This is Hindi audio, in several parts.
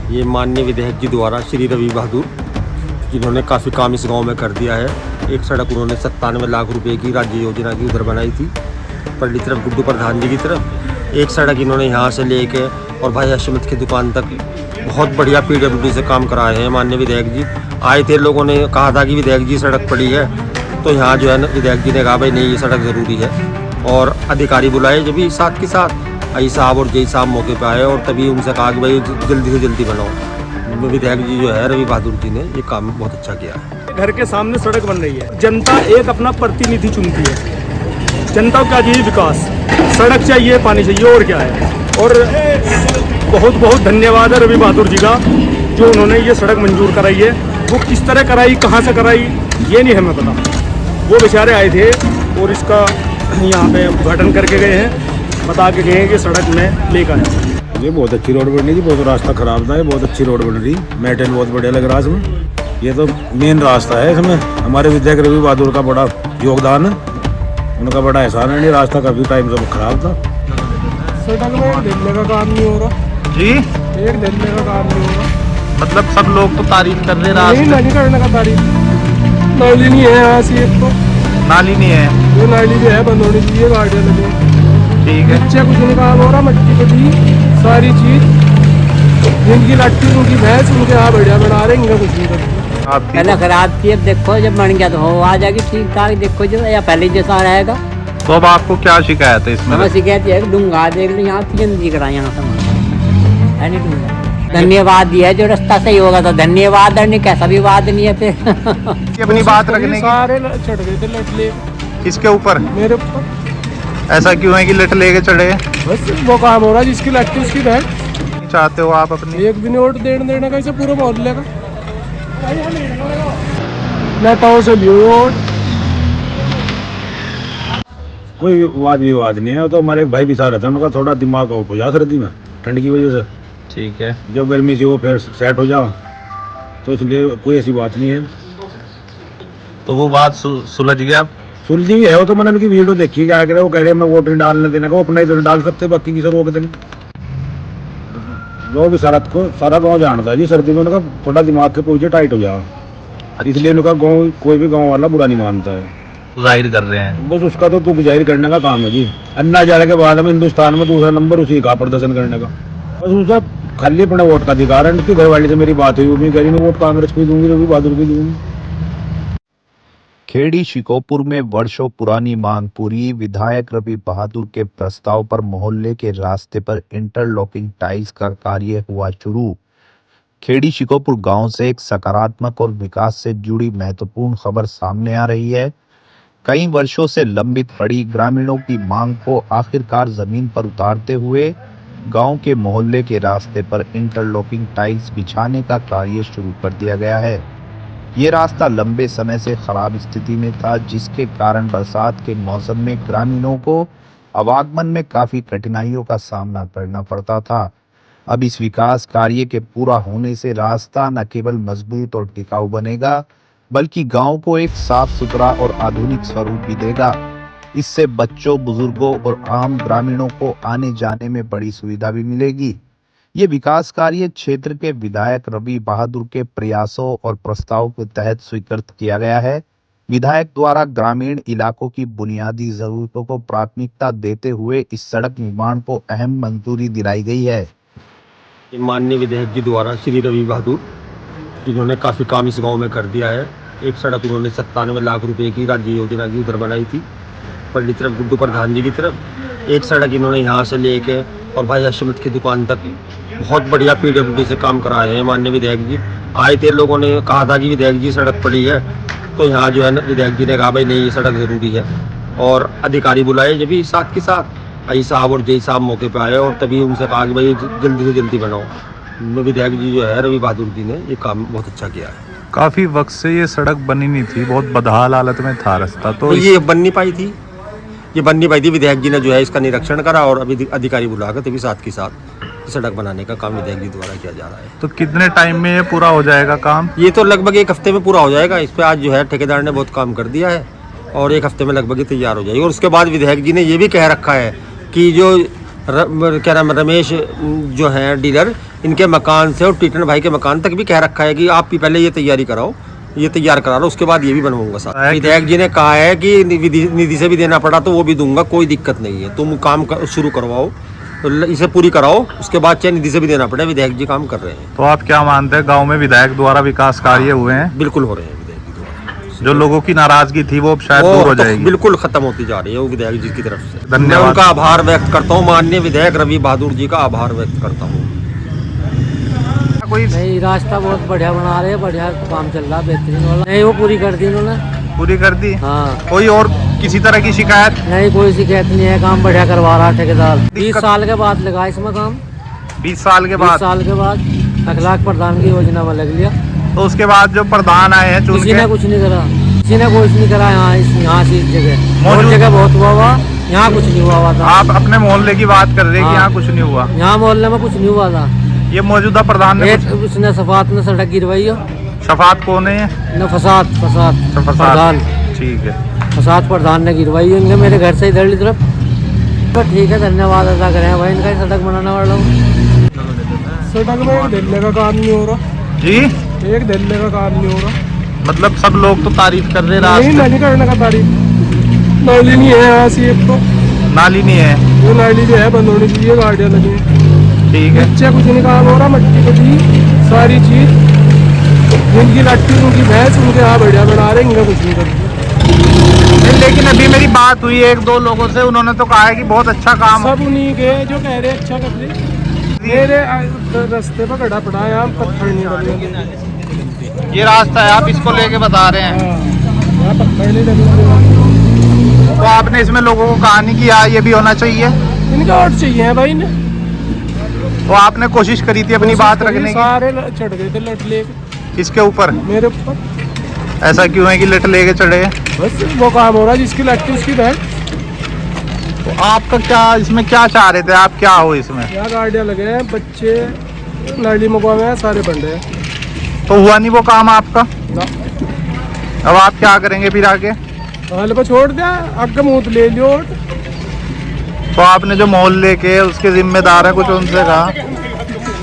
ये माननीय विधायक जी द्वारा श्री रवि बहादुर, जिन्होंने काफ़ी काम इस गांव में कर दिया है। एक सड़क उन्होंने 97 लाख रुपए की राज्य योजना की उधर बनाई थी पल्ली तरफ गुड्डू प्रधान जी की तरफ। एक सड़क इन्होंने यहाँ से लेके और भाई हशमत की दुकान तक बहुत बढ़िया PWD से काम कराए हैं। माननीय विधायक जी आए थे, लोगों ने कहा था कि विधायक जी सड़क पड़ी है, तो यहाँ जो है ना विधायक जी ने कहा भाई नहीं ये सड़क ज़रूरी है, और अधिकारी बुलाए जब भी साथ के साथ आई साहब और जय साहब मौके पे आए और तभी उनसे कहा कि भाई जल्दी से जल्दी बनाओ। विधायक जी जो है रवि बहादुर जी ने ये काम बहुत अच्छा किया है। घर के सामने सड़क बन रही है, जनता एक अपना प्रतिनिधि चुनती है। जनता को क्या चाहिए? विकास, सड़क चाहिए, पानी चाहिए, और क्या है। और बहुत बहुत धन्यवाद है रवि बहादुर जी का, जो उन्होंने ये सड़क मंजूर कराई है। वो किस तरह कराई, कहाँ से कराई, ये नहीं हमें पता। वो बेचारे आए थे और इसका यहाँ पे उद्घाटन करके गए हैं, बता के गए हैं कि सड़क में लेकर आए। ये बहुत अच्छी रोड बन रही थी, बहुत रास्ता खराब था, ये बहुत अच्छी रोड बन रही, मेंटेन बहुत बढ़िया लग रहा है इसमें। ये तो मेन रास्ता है, इसमें हमारे विधायक रवि बहादुर का बड़ा योगदान है, उनका बड़ा एहसान है। नहीं रास्ता काफी टाइम से खराब था। सड़क में एक धरने का काम नहीं हो रहा जी, एक धरने का काम नहीं हो रहा। मतलब सब लोग तो तारीफ कर रहे नहीं करने का तारीफ, नाली नहीं है यहाँ से, एक तो नाली नहीं है, वो नाली जो है बंद होनी चाहिए, गाड़ियाँ लगी। ठीक है, अच्छा कुछ नहीं काम हो रहा, मट्टी पट्टी सारी चीज, जिनकी लट्टी उनकी भैंस उनके यहाँ बढ़िया बना रहे, इनका कुछ नहीं करते। आप पहले खराब थी, अब देखो जब बन गया तो हो आ जाएगी ठीक ठाक। देखो जो या पहले जैसा रहेगा। तो अब आपको क्या शिकायत है इसमें? हमें शिकायत है दूंगा, देख लो यहाँ PNG करा यहाँ से है नहीं दूंगा। धन्यवाद दिया जो रास्ता सही होगा तो धन्यवाद, और नहीं कैसा भी बात नहीं है फिर। अपनी बात रखने की सारे चढ़ गए थे लट ले किसके ऊपर? मेरे ऊपर। ऐसा क्यों है कि लट लेके चढ़े? बस वो काम हो रहा है, जिसकी लट्टी उसकी भैंस। चाहते हो आप अपनी? एक भी नोट देने का इसे पूरे मोहल्ले का नेताओं से लियो। कोई वाद विवाद नहीं है, तो हमारे एक भाई भी साथ रहता है, उनका थोड़ा दिमाग आउट हो जाए सर्दी में ठंड की वजह से। ठीक है, जब गर्मी से वो फिर सेट हो जाओ, तो इसलिए कोई ऐसी बात नहीं है। तो वो बात सुलझ गया? सुलझी है वो, तो मैंने उनकी वीडियो देखी, क्या कह रहे वो कह रहे मैं वोट नहीं डालने देने का, वो अपना इधर डाल सकते, बाकी किसी रोक देने। वो भी सारा गाँव जानता है जी, सर्दी में उनका थोड़ा दिमाग के पूछे टाइट हो जाओ, इसलिए उनका गाँव कोई भी गाँव वाला बुरा नहीं मानता है, जाहिर कर रहे हैं। बस उसका तो दुख जाहिर करने का काम है जी। अन्ना हजारे के बाद में हिंदुस्तान में दूसरा नंबर उसी का प्रदर्शन करने का, बस उसका खाली अपने वोट का अधिकार है। उसकी घरवाली से मेरी बात हुई, वो भी कह रही मैं वोट कांग्रेस को दूंगी, रवि बहादुर को दूंगी। खेड़ी शिकोपुर में वर्षों पुरानी मांग पूरी। विधायक रवि बहादुर के प्रस्ताव पर मोहल्ले के रास्ते पर इंटरलॉकिंग टाइल्स का कार्य हुआ शुरू। खेड़ी शिकोपुर गांव से एक सकारात्मक और विकास से जुड़ी महत्वपूर्ण खबर सामने आ रही है। कई वर्षों से लंबित पड़ी ग्रामीणों की मांग को आखिरकार जमीन पर उतारते हुए गांव के मोहल्ले के रास्ते पर इंटरलॉकिंग टाइल्स बिछाने का कार्य शुरू कर दिया गया है। ये रास्ता लंबे समय से खराब स्थिति में था, जिसके कारण बरसात के मौसम में ग्रामीणों को आवागमन में काफी कठिनाइयों का सामना करना पड़ता था। अब इस विकास कार्य के पूरा होने से रास्ता न केवल मजबूत और टिकाऊ बनेगा, बल्कि गांव को एक साफ सुथरा और आधुनिक स्वरूप भी देगा। इससे बच्चों, बुजुर्गों और आम ग्रामीणों को आने जाने में बड़ी सुविधा भी मिलेगी। ये विकास कार्य क्षेत्र के विधायक रवि बहादुर के प्रयासों और प्रस्ताव के तहत स्वीकृत किया गया है। विधायक द्वारा ग्रामीण इलाकों की बुनियादी जरूरतों को प्राथमिकता देते हुए इस सड़क निर्माण को अहम मंजूरी दिलाई गई है। माननीय विधायक जी द्वारा श्री रवि बहादुर, जिन्होंने काफ़ी काम इस गांव में कर दिया है। एक सड़क उन्होंने 97 लाख रुपए की राज्य योजना की उधर बनाई थी पल्ली तरफ गुड्डू प्रधान जी की तरफ। एक सड़क इन्होंने यहाँ से लेके और भाई हशमत की दुकान तक बहुत बढ़िया PWD से काम कराए हैं। माननीय विधायक जी आए थे, लोगों ने कहा था कि विधायक जी सड़क पड़ी है, तो यहाँ जो है ना विधायक जी ने कहा भाई नहीं ये सड़क ज़रूरी है, और अधिकारी बुलाए जब भी साथ के साथ आई साहब और जय साहब मौके पे आए और तभी उनसे कहा कि भाई जल्दी से जल्दी बनाओ। विधायक जी जो है रवि बहादुर जी ने ये काम बहुत अच्छा किया है। काफी वक्त से ये सड़क बनी नहीं थी, बहुत बदहाल हालत में था रास्ता, तो ये बन नहीं पाई थी, विधायक जी ने जो है इसका निरीक्षण करा और अभी अधिकारी बुलाकर तभी साथ के साथ सड़क बनाने का काम विधायक जी द्वारा किया जा रहा है। तो कितने टाइम में ये पूरा हो जाएगा काम? ये तो लगभग एक हफ्ते में पूरा हो जाएगा। इस पे आज जो है ठेकेदार ने बहुत काम कर दिया है और एक हफ्ते में लगभग ये तैयार हो जाएगी। और उसके बाद विधायक जी ने ये भी कह रखा है कि जो क्या नाम रमेश जो है डीलर, इनके मकान से और टीटन भाई के मकान तक भी कह रखा है कि आप भी पहले ये तैयारी कराओ, ये तैयार करा लो, उसके बाद ये भी बनवाऊंगा साथ। विधायक जी ने कहा है कि निधि से भी देना पड़ा तो वो भी दूंगा, कोई दिक्कत नहीं है, तुम काम शुरू करवाओ, इसे पूरी कराओ, उसके बाद चाहे निधि से भी देना पड़े, विधायक जी काम कर रहे हैं। तो आप क्या मानते हैं, गांव में विधायक द्वारा विकास कार्य हुए हैं? बिल्कुल हो रहे हैं विधायक जी द्वारा। जो लोगों की नाराजगी थी वो अब शायद दूर हो तो जाएगी। बिल्कुल खत्म होती जा रही है वो विधायक जी की तरफ से। धन्यवाद। मैं उनका आभार व्यक्त करता हूँ, माननीय विधायक रवि बहादुर जी का आभार व्यक्त करता हूँ। कोई नहीं, रास्ता बहुत बढ़िया बना रहे हैं, बढ़िया काम चल रहा है, बेहतरीन वाला। नहीं, वो पूरी कर दी उन्होंने। पूरी कर दी? हाँ। कोई और किसी तरह की शिकायत? नहीं, कोई शिकायत नहीं है, काम बढ़िया करवा रहा ठेकेदार। 20 साल के बाद लगा इसमें काम। 20 साल के 20 बाद? साल के बाद 1 लाख प्रधान की योजना में लग लिया। तो उसके बाद जो प्रधान आए हैं चुन किसी ने के, कुछ नहीं करा, किसी ने कुछ नहीं करा। यहाँ से इस जगह और जगह बहुत हुआ, यहाँ कुछ नहीं हुआ था। आप अपने मोहल्ले की बात कर रहे हैं कि यहाँ कुछ नहीं हुआ? यहाँ मोहल्ले में कुछ नहीं हुआ था। ये मौजूदा प्रधान ने उसने सफात में सड़क गिरवाई हो। शफात कौन है? न फसाद प्रधान। ठीक है। फसाद प्रधान ने गिरवाई है मेरे घर से इधर की तरफ। तो ठीक है, धन्यवाद अदा करें भाई, इनका सड़क बनाने वाला हूँ। सड़क में एक दिल्ली का काम नहीं हो रहा जी, एक दिल्ली का काम नहीं हो रहा। मतलब सब लोग तो तारीफ कर रहे नहीं, रास्ते। नहीं करने का तारीफ। नाली नहीं है यहाँ से, एक तो नाली नहीं है। वो नाली जो है बंद होनी चाहिए, गाड़ियाँ लगी हैं। ठीक है। बच्चे कुछ नहीं काम हो रहा, मट्टी कटी सारी चीज, जिनकी लट्टी उनकी भैंस उनके यहाँ बढ़िया बना रहे, इनका कुछ नहीं करते। लेकिन अभी मेरी बात हुई 1-2 लोगों से, उन्होंने तो कहा है कि बहुत अच्छा काम। सब उन्हीं के जो कह रहे अच्छा कर रहे। मेरे रास्ते पर खड़ा पड़ा है, यहाँ पत्थर नहीं डले। ये रास्ता है, आप इसको लेके बता रहे हैं। यहाँ पत्थर नहीं डले। तो आपने इसमें लोगों को कहा नहीं कि यार ये भी होना चाहिए? इनका और चाहिए भाई ने। तो आपने कोशिश करी थी अपनी बात रखने की? सारे चढ़ गए थे लट ले किसके ऊपर? मेरे ऊपर। ऐसा क्यों है कि लट लेके चढ़े? बस वो काम हो रहा है, जिसकी लट्टी उसकी बहन। तो आपका क्या इसमें क्या चाह रहे थे, आप क्या हो इसमें? यहाँ गाड़ियाँ लगे हैं, बच्चे नाली मुकामे हैं, सारे बंदे हैं। तो हुआ नहीं वो काम आपका? ना। अब आप क्या करेंगे फिर आगे? हाल पर छोड़ दिया, आगे मुँह ले लियो। तो आपने जो मोहल्ले के उसके जिम्मेदार है, कुछ उनसे कहा?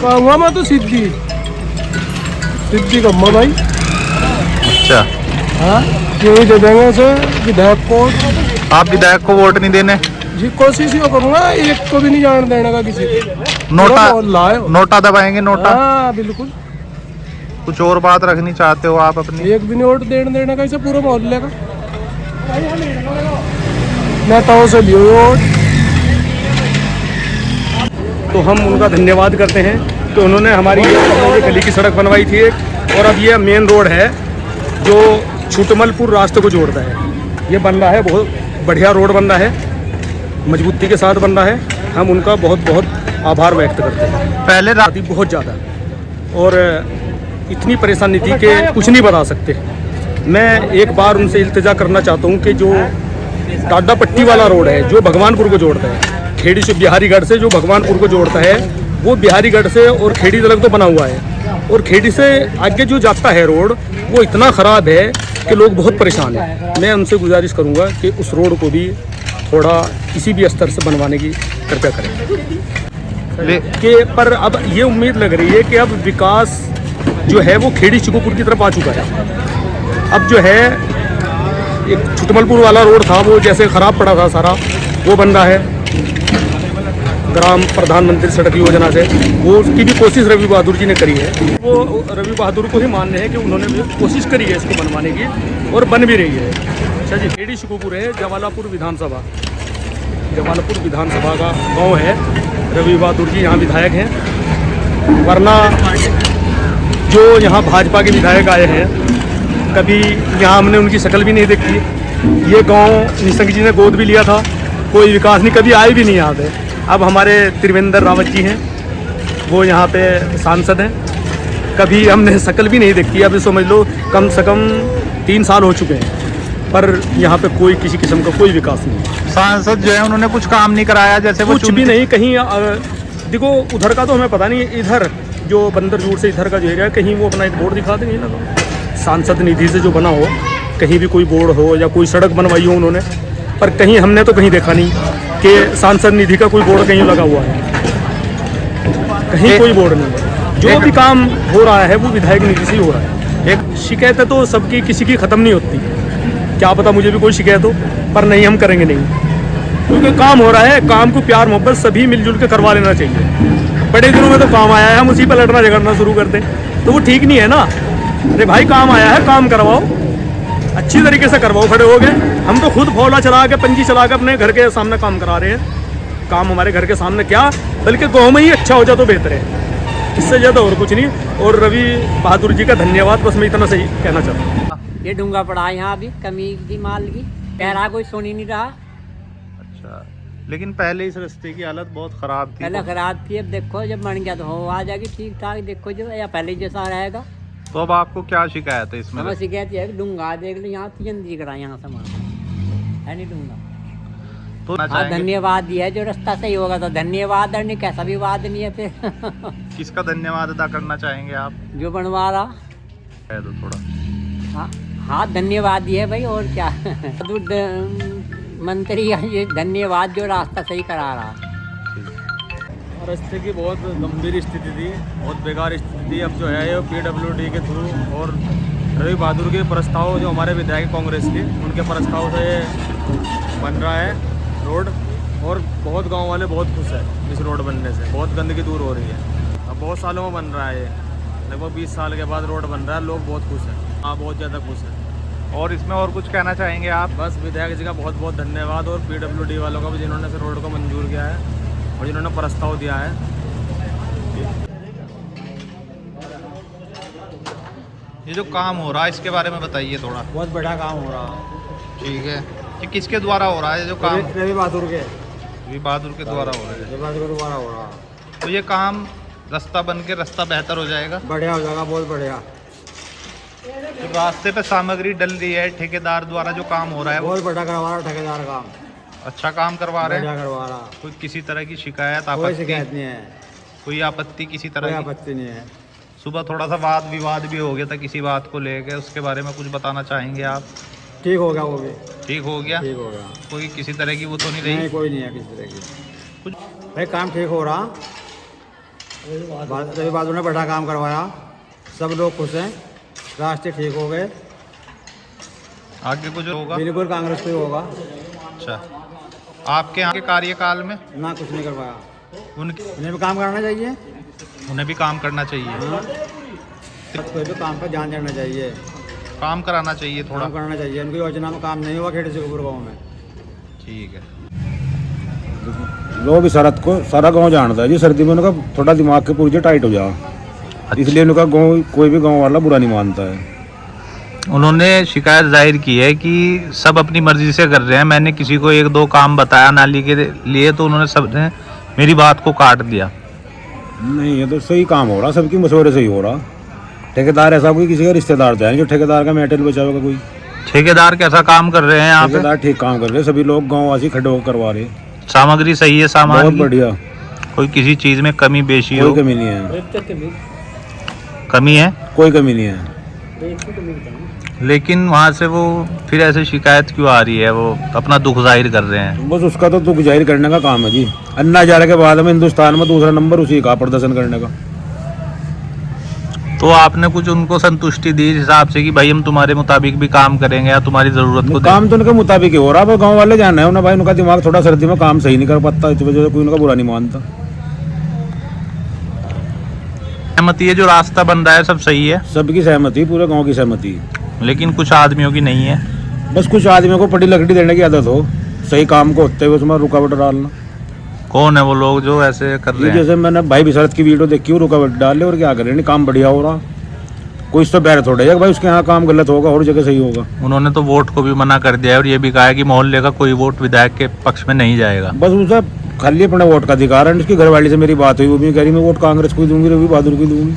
कहूँगा मैं तो सिद्धि कहूँगा भाई। अच्छा, हाँ, क्यों दे देंगे उसे विधायक को। आप विधायक को वोट नहीं देने? जी, कोशिश ही करूँगा, एक को भी नहीं जान देने का किसी को। नोटा दबाएंगे, नोटा। हाँ बिल्कुल। कुछ और बात रखनी चाहते हो आप अपनी? एक भी नहीं वोट देने का, इसे पूरे मोहल्ले का नेताओं से लियो वोट। तो हम उनका धन्यवाद करते हैं कि उन्होंने हमारी ये गली की सड़क बनवाई थी एक, और अब ये मेन रोड है जो छुटमलपुर रास्ते को जोड़ता है। ये बन रहा है, बहुत बढ़िया रोड बन रहा है, मजबूती के साथ बन रहा है। हम उनका बहुत बहुत आभार व्यक्त करते हैं। पहले थी बहुत ज़्यादा, और इतनी परेशानी थी कि कुछ नहीं बता सकते। मैं एक बार उनसे इल्तिजा करना चाहता हूँ कि जो टाडा पट्टी वाला रोड है जो भगवानपुर को जोड़ता है, खेड़ी से बिहारीगढ़ से जो भगवानपुर को जोड़ता है, वो बिहारीगढ़ से और खेड़ी तक तो बना हुआ है, और खेड़ी से आगे जो जाता है रोड वो इतना ख़राब है कि लोग बहुत परेशान हैं। मैं उनसे गुजारिश करूँगा कि उस रोड को भी थोड़ा किसी भी स्तर से बनवाने की कृपया करें कि पर अब ये उम्मीद लग रही है कि अब विकास जो है वो खेड़ी चिकोपुर की तरफ आ चुका है। अब जो है एक छुटमलपुर वाला रोड था वो जैसे ख़राब पड़ा था सारा, वो बन रहा है ग्राम प्रधानमंत्री सड़क योजना से। वो उसकी भी कोशिश रवि बहादुर जी ने करी है। वो रवि बहादुर को ही मानने हैं कि उन्होंने भी कोशिश करी है इसको बनवाने की, और बन भी रही है। अच्छा जी, खेड़ी शिकोपुर है, जवालापुर विधानसभा का गांव है। रवि बहादुर जी यहाँ विधायक हैं, वरना जो यहाँ भाजपा के विधायक आए हैं कभी यहाँ हमने उनकी शक्ल भी नहीं देखी। ये गांव निशंक जी ने गोद भी लिया था, कोई विकास नहीं, कभी आए भी नहीं यहाँ पे। अब हमारे त्रिवेंद्र रावत जी हैं, वो यहाँ पे सांसद हैं, कभी हमने शक्ल भी नहीं देखी। अब समझ लो कम से कम 3 साल हो चुके हैं, पर यहाँ पे कोई किसी किस्म का कोई विकास नहीं। सांसद जो है उन्होंने कुछ काम नहीं कराया, जैसे वो कुछ भी नहीं। कहीं देखो उधर का तो हमें पता नहीं, इधर जो बंदर जोड़ से इधर का जो एरिया, कहीं वो अपना एक बोर्ड दिखा देंगे ना, सांसद निधि से जो बना हो, कहीं भी कोई बोर्ड हो या कोई सड़क बनवाई हो उन्होंने, पर कहीं हमने तो कहीं देखा नहीं कि सांसद निधि का कोई बोर्ड कहीं लगा हुआ है, कहीं कोई बोर्ड नहीं है। जो भी काम हो रहा है वो विधायक निधि से ही हो रहा है। एक शिकायतें तो सबकी किसी की ख़त्म नहीं होती, क्या पता मुझे भी कोई शिकायत हो, पर नहीं, हम करेंगे नहीं, क्योंकि काम हो रहा है। काम को प्यार मोहब्बत सभी मिलजुल के करवा लेना चाहिए। बड़े दिनों में तो काम आया है, हम उसी पर लड़ना झगड़ना शुरू कर दें तो वो ठीक नहीं है ना। अरे भाई काम आया है, काम करवाओ, अच्छी तरीके से करवाओ। खड़े हो गए, हम तो खुद फौला चला के पंजी चला के अपने घर के सामने काम करा रहे हैं। काम हमारे घर के सामने क्या, बल्कि गाँव में ही अच्छा हो जाए तो बेहतर है, इससे ज़्यादा और कुछ नहीं। और रवि बहादुर जी का धन्यवाद, बस मैं इतना सही कहना चाहता हूँ। ये डूंगा पड़ा है यहाँ अभी, कमी की माल की, कह रहा कोई सुन ही नहीं रहा। अच्छा, लेकिन पहले इस रास्ते की हालत बहुत खराब थी। पहले खराब थी, अब देखो जब बन गया तो हो आ जाएगी ठीक ठाक। देखो जो या पहले जैसा रहेगा। तो अब आपको क्या शिकायत है इसमें? हमें शिकायत है कि डूंगा देख लो यहाँ तीन दिख रहा है, यहाँ सामान है नहीं डूंगा। तो हाँ धन्यवाद दिया है, जो रास्ता सही होगा तो धन्यवाद, और नहीं कैसा भी वाद नहीं है फिर। किसका धन्यवाद अदा करना चाहेंगे आप? जो बनवा रहा कह दो थोड़ा। हाँ धन्यवाद दिया है भाई, और क्या। तो मंत्री ये धन्यवाद जो रास्ता सही करा रहा। रास्ते की बहुत गंभीर स्थिति थी, बहुत बेकार स्थिति थी। अब जो है ये PWD के थ्रू और रवि बहादुर के प्रस्ताव, जो हमारे विधायक कांग्रेस के, उनके प्रस्ताव से ये बन रहा है रोड। और बहुत गांव वाले बहुत खुश हैं इस रोड बनने से, बहुत गंदगी दूर हो रही है। अब बहुत सालों में बन रहा है ये, लगभग 20 साल के बाद रोड बन रहा है, लोग बहुत खुश हैं। हाँ बहुत ज़्यादा खुश हैं। और इसमें और कुछ कहना चाहेंगे आप? बस विधायक जी का बहुत बहुत धन्यवाद, और PWD वालों का भी, जिन्होंने इस रोड को मंजूर किया है और जिन्होंने प्रस्ताव दिया है। ये जो काम हो रहा है इसके बारे में बताइए थोड़ा। बहुत बड़ा काम हो रहा है। ठीक है, ये किसके द्वारा हो रहा है जो काम? रवि बहादुर के, रवि बहादुर के द्वारा हो रहा है। रवि बहादुर के द्वारा हो रहा है। तो ये काम रास्ता बन के रास्ता बेहतर हो जाएगा, बढ़िया हो जाएगा, बहुत बढ़िया। जो रास्ते पे सामग्री डल रही है ठेकेदार द्वारा जो काम हो रहा है वो बहुत बड़ा करवा रहा है ठेकेदार काम, अच्छा काम करवा रहे बढ़िया हैं। करवा रहा। कोई किसी तरह की शिकायत कोई आपत्ति? शिकायत नहीं है, कोई आपत्ति किसी कोई तरह की? आपत्ति नहीं है। सुबह थोड़ा सा वाद विवाद भी हो गया था किसी बात को लेकर, उसके बारे में कुछ बताना चाहेंगे आप? ठीक हो गया, वो भी ठीक हो गया? ठीक हो गया। कोई किसी तरह की वो तो नहीं नहीं, रही? कोई नहीं है किसी तरह की। कुछ भाई काम ठीक हो रहा, रवि बहादुर ने बड़ा काम करवाया, सब लोग खुश हैं, रास्ते ठीक हो गए। आगे कुछ होगा? बिल्कुल कांग्रेस को ही होगा। अच्छा, आपके यहाँ के कार्यकाल में ना कुछ नहीं करवाया, उनके उन्हें भी काम करना चाहिए। उन्हें भी काम करना चाहिए, हाँ, कोई भी काम पर ध्यान देना चाहिए, काम कराना चाहिए थोड़ा। काम करना चाहिए। उनकी योजना में काम नहीं हुआ खेड़ी सिकपुर गाँव में। ठीक है। लोग इस शरत को सारा गांव जानता है जी। सर्दी में उनका थोड़ा दिमाग के पुर्जे टाइट हो जा, इसलिए उनका गांव कोई भी गांव वाला बुरा नहीं मानता है। उन्होंने शिकायत जाहिर की है कि सब अपनी मर्जी से कर रहे हैं, मैंने किसी को एक दो काम बताया नाली के लिए तो उन्होंने सबने मेरी बात को काट दिया। नहीं, ये तो सही काम हो रहा, सबकी मशवरे से ही हो रहा। ठेकेदार ऐसा कोई किसी का रिश्तेदार तो है नहीं जो ठेकेदार का मेटेरियल बचावेगा। कोई ठेकेदार कैसा काम कर रहे हैं यहाँ पे? ठेकेदार ठीक काम कर रहे हैं, सभी लोग गाँव वासी खड़े होकर करवा रहे। सामग्री सही है, सामान बहुत की? बढ़िया, कोई किसी चीज में कमी बेशी हो? कोई कमी नहीं है, कमी है कोई कमी नहीं है। लेकिन वहाँ से वो फिर ऐसे शिकायत क्यों आ रही है? वो अपना दुख जाहिर कर रहे हैं। बस उसका तो दुख जाहिर करने का काम है जी। अन्ना हजारे के बाद में हिंदुस्तान में दूसरा नंबर उसी का प्रदर्शन करने का। तो आपने कुछ उनको संतुष्टि दी इस हिसाब से कि भाई हम तुम्हारे मुताबिक भी काम करेंगे या तुम्हारी जरूरत को काम तो उनके मुताबिक ही हो रहा है, गाँव वाले जाना है उन्हें। भाई उनका दिमाग थोड़ा सर्दी में काम सही नहीं कर पाता, इस वजह से कोई उनका बुरा नहीं मानता। सहमति है, जो रास्ता बन रहा है सब सही है, सबकी सहमति, पूरे गाँव की सहमति। लेकिन कुछ आदमियों की नहीं है। बस कुछ आदमियों को पड़ी लकड़ी देने की आदत हो, सही काम को होते हुए उसमें रुकावट डालना। कौन है वो लोग जो ऐसे कर रहे हैं? जैसे मैंने भाई विशरत की वीडियो देखी, वो रुकावट डाल ले और क्या करे, नहीं काम बढ़िया हो रहा। कोई इससे बैर थोड़ा है भाई उसके यहाँ काम गलत होगा और जगह सही होगा। उन्होंने तो वोट को भी मना कर दिया है और ये भी कहा है कि मोहल्ले का कोई वोट विधायक के पक्ष में नहीं जाएगा। बस उसे खाली अपने वोट का अधिकार है। उसकी घरवाली से मेरी बात हुई, वो भी कह रही मैं वोट कांग्रेस को ही दूंगी, रवि बहादुर को ही दूंगी।